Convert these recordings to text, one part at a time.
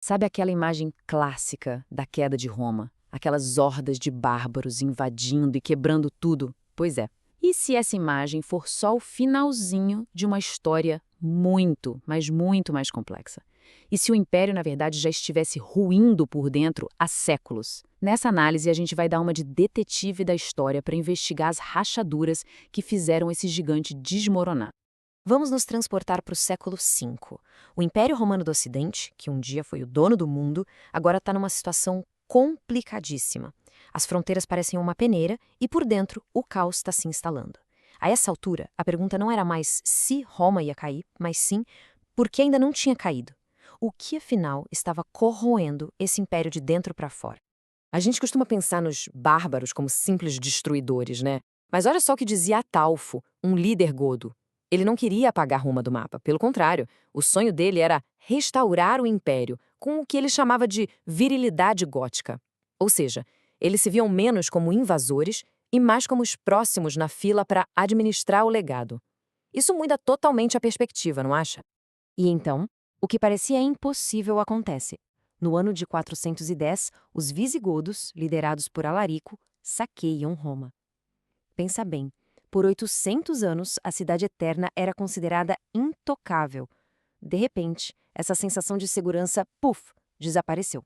Sabe aquela imagem clássica da queda de Roma? Aquelas hordas de bárbaros invadindo e quebrando tudo? Pois é. E se essa imagem for só o finalzinho de uma história muito, mas muito mais complexa? E se o Império, na verdade, já estivesse ruindo por dentro há séculos? Nessa análise, a gente vai dar uma de detetive da história para investigar as rachaduras que fizeram esse gigante desmoronar. Vamos nos transportar para o século V. O Império Romano do Ocidente, que um dia foi o dono do mundo, agora está numa situação complicadíssima. As fronteiras parecem uma peneira e, por dentro, o caos está se instalando. A essa altura, a pergunta não era mais se Roma ia cair, mas sim por que ainda não tinha caído. O que, afinal, estava corroendo esse império de dentro para fora? A gente costuma pensar nos bárbaros como simples destruidores, né? Mas olha só o que dizia Ataulfo, um líder godo. Ele não queria apagar Roma do mapa, pelo contrário, o sonho dele era restaurar o império com o que ele chamava de virilidade gótica. Ou seja, eles se viam menos como invasores e mais como os próximos na fila para administrar o legado. Isso muda totalmente a perspectiva, não acha? E então, o que parecia impossível acontece. No ano de 410, os visigodos, liderados por Alarico, saqueiam Roma. Pensa bem, por 800 anos a cidade eterna era considerada intocável. De repente, essa sensação de segurança, puf, desapareceu.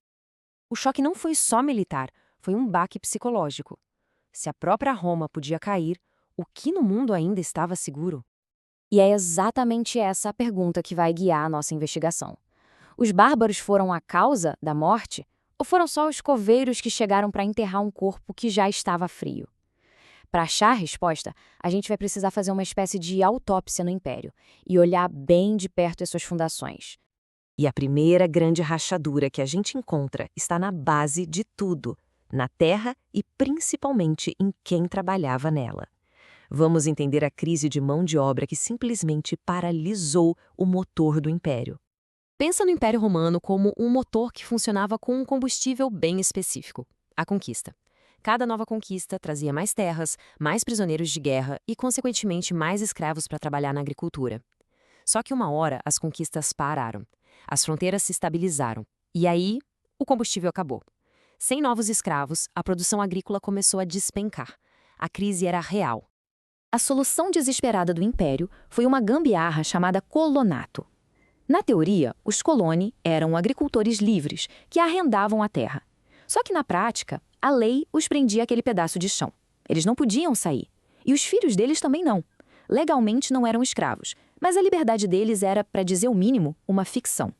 O choque não foi só militar, foi um baque psicológico. Se a própria Roma podia cair, o que no mundo ainda estava seguro? E é exatamente essa a pergunta que vai guiar a nossa investigação. Os bárbaros foram a causa da morte ou foram só os coveiros que chegaram para enterrar um corpo que já estava frio? Para achar a resposta, a gente vai precisar fazer uma espécie de autópsia no Império e olhar bem de perto as suas fundações. E a primeira grande rachadura que a gente encontra está na base de tudo, na terra e principalmente em quem trabalhava nela. Vamos entender a crise de mão de obra que simplesmente paralisou o motor do império. Pensa no Império Romano como um motor que funcionava com um combustível bem específico: a conquista. Cada nova conquista trazia mais terras, mais prisioneiros de guerra e, consequentemente, mais escravos para trabalhar na agricultura. Só que uma hora as conquistas pararam. As fronteiras se estabilizaram. E aí, o combustível acabou. Sem novos escravos, a produção agrícola começou a despencar. A crise era real. A solução desesperada do Império foi uma gambiarra chamada colonato. Na teoria, os coloni eram agricultores livres que arrendavam a terra. Só que na prática, a lei os prendia àquele pedaço de chão. Eles não podiam sair. E os filhos deles também não. Legalmente não eram escravos, mas a liberdade deles era, para dizer o mínimo, uma ficção.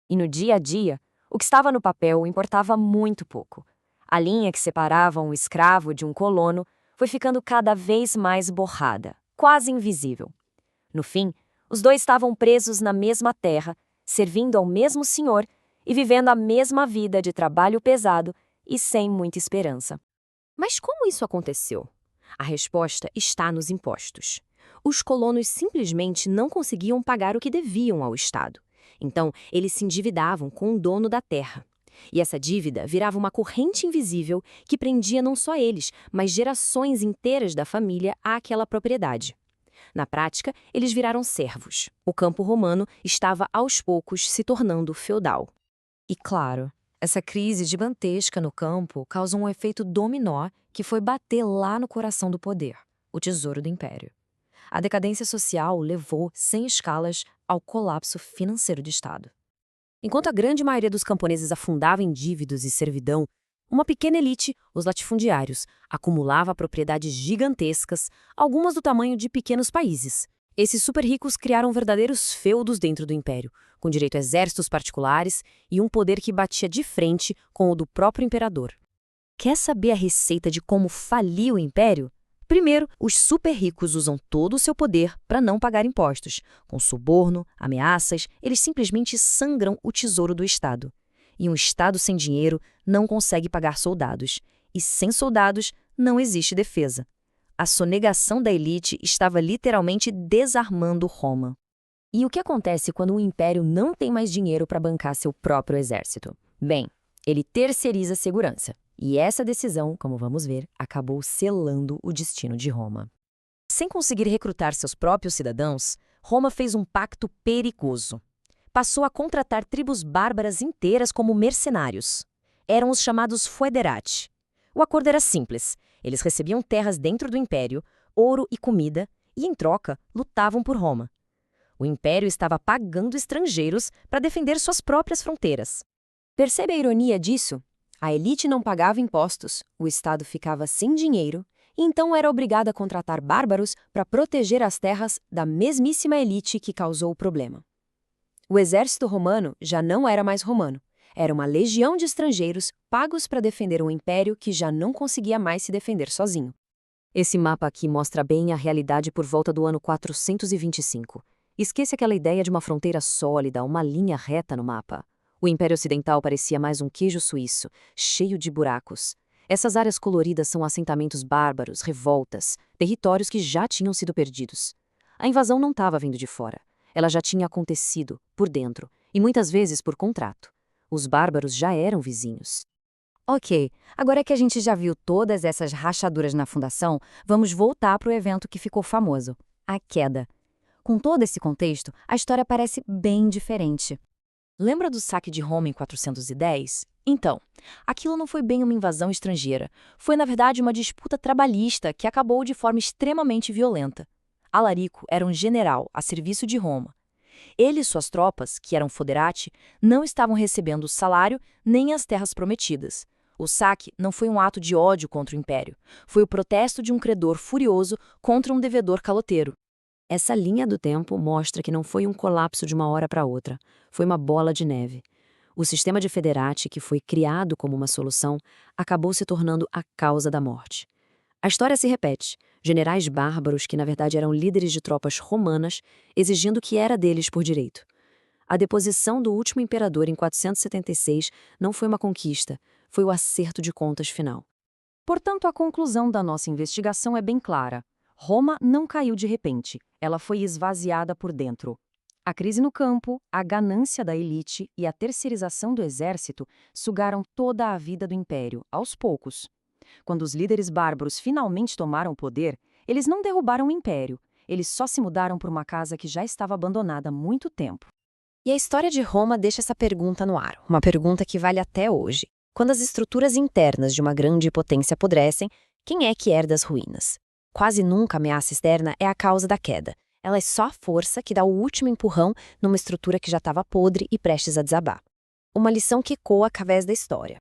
E no dia a dia, o que estava no papel importava muito pouco. A linha que separava um escravo de um colono foi ficando cada vez mais borrada, quase invisível. No fim, os dois estavam presos na mesma terra, servindo ao mesmo senhor e vivendo a mesma vida de trabalho pesado e sem muita esperança. Mas como isso aconteceu? A resposta está nos impostos. Os colonos simplesmente não conseguiam pagar o que deviam ao Estado. Então, eles se endividavam com o dono da terra. E essa dívida virava uma corrente invisível que prendia não só eles, mas gerações inteiras da família àquela propriedade. Na prática, eles viraram servos. O campo romano estava aos poucos se tornando feudal. E claro, essa crise gigantesca no campo causou um efeito dominó que foi bater lá no coração do poder, o tesouro do império. A decadência social levou, sem escalas, ao colapso financeiro do Estado. Enquanto a grande maioria dos camponeses afundava em dívidas e servidão, uma pequena elite, os latifundiários, acumulava propriedades gigantescas, algumas do tamanho de pequenos países. Esses super ricos criaram verdadeiros feudos dentro do império, com direito a exércitos particulares e um poder que batia de frente com o do próprio imperador. Quer saber a receita de como falir o império? Primeiro, os super ricos usam todo o seu poder para não pagar impostos. Com suborno, ameaças, eles simplesmente sangram o tesouro do Estado. E um Estado sem dinheiro não consegue pagar soldados. E sem soldados, não existe defesa. A sonegação da elite estava literalmente desarmando Roma. E o que acontece quando um império não tem mais dinheiro para bancar seu próprio exército? Bem, ele terceiriza a segurança. E essa decisão, como vamos ver, acabou selando o destino de Roma. Sem conseguir recrutar seus próprios cidadãos, Roma fez um pacto perigoso. passou a contratar tribos bárbaras inteiras como mercenários. Eram os chamados foederati. O acordo era simples. Eles recebiam terras dentro do império, ouro e comida, e, em troca, lutavam por Roma. O império estava pagando estrangeiros para defender suas próprias fronteiras. Percebe a ironia disso? A elite não pagava impostos, o Estado ficava sem dinheiro, e então era obrigado a contratar bárbaros para proteger as terras da mesmíssima elite que causou o problema. O exército romano já não era mais romano. Era uma legião de estrangeiros pagos para defender um império que já não conseguia mais se defender sozinho. Esse mapa aqui mostra bem a realidade por volta do ano 425. Esqueça aquela ideia de uma fronteira sólida, uma linha reta no mapa. O Império Ocidental parecia mais um queijo suíço, cheio de buracos. Essas áreas coloridas são assentamentos bárbaros, revoltas, territórios que já tinham sido perdidos. A invasão não estava vindo de fora. Ela já tinha acontecido, por dentro, e muitas vezes por contrato. Os bárbaros já eram vizinhos. Ok, agora que a gente já viu todas essas rachaduras na fundação, vamos voltar para o evento que ficou famoso, a queda. Com todo esse contexto, a história parece bem diferente. Lembra do saque de Roma em 410? Então, aquilo não foi bem uma invasão estrangeira. Foi, na verdade, uma disputa trabalhista que acabou de forma extremamente violenta. Alarico era um general a serviço de Roma. Ele e suas tropas, que eram foderati, não estavam recebendo o salário nem as terras prometidas. O saque não foi um ato de ódio contra o império. Foi o protesto de um credor furioso contra um devedor caloteiro. Essa linha do tempo mostra que não foi um colapso de uma hora para outra. Foi uma bola de neve. O sistema de federati, que foi criado como uma solução, acabou se tornando a causa da morte. A história se repete. Generais bárbaros, que na verdade eram líderes de tropas romanas, exigindo o que era deles por direito. A deposição do último imperador em 476 não foi uma conquista, foi o acerto de contas final. Portanto, a conclusão da nossa investigação é bem clara. Roma não caiu de repente, ela foi esvaziada por dentro. A crise no campo, a ganância da elite e a terceirização do exército sugaram toda a vida do império, aos poucos. Quando os líderes bárbaros finalmente tomaram o poder, eles não derrubaram o império, eles só se mudaram para uma casa que já estava abandonada há muito tempo. E a história de Roma deixa essa pergunta no ar, uma pergunta que vale até hoje. Quando as estruturas internas de uma grande potência apodrecem, quem é que herda as ruínas? Quase nunca a ameaça externa é a causa da queda. Ela é só a força que dá o último empurrão numa estrutura que já estava podre e prestes a desabar. Uma lição que ecoa através da história.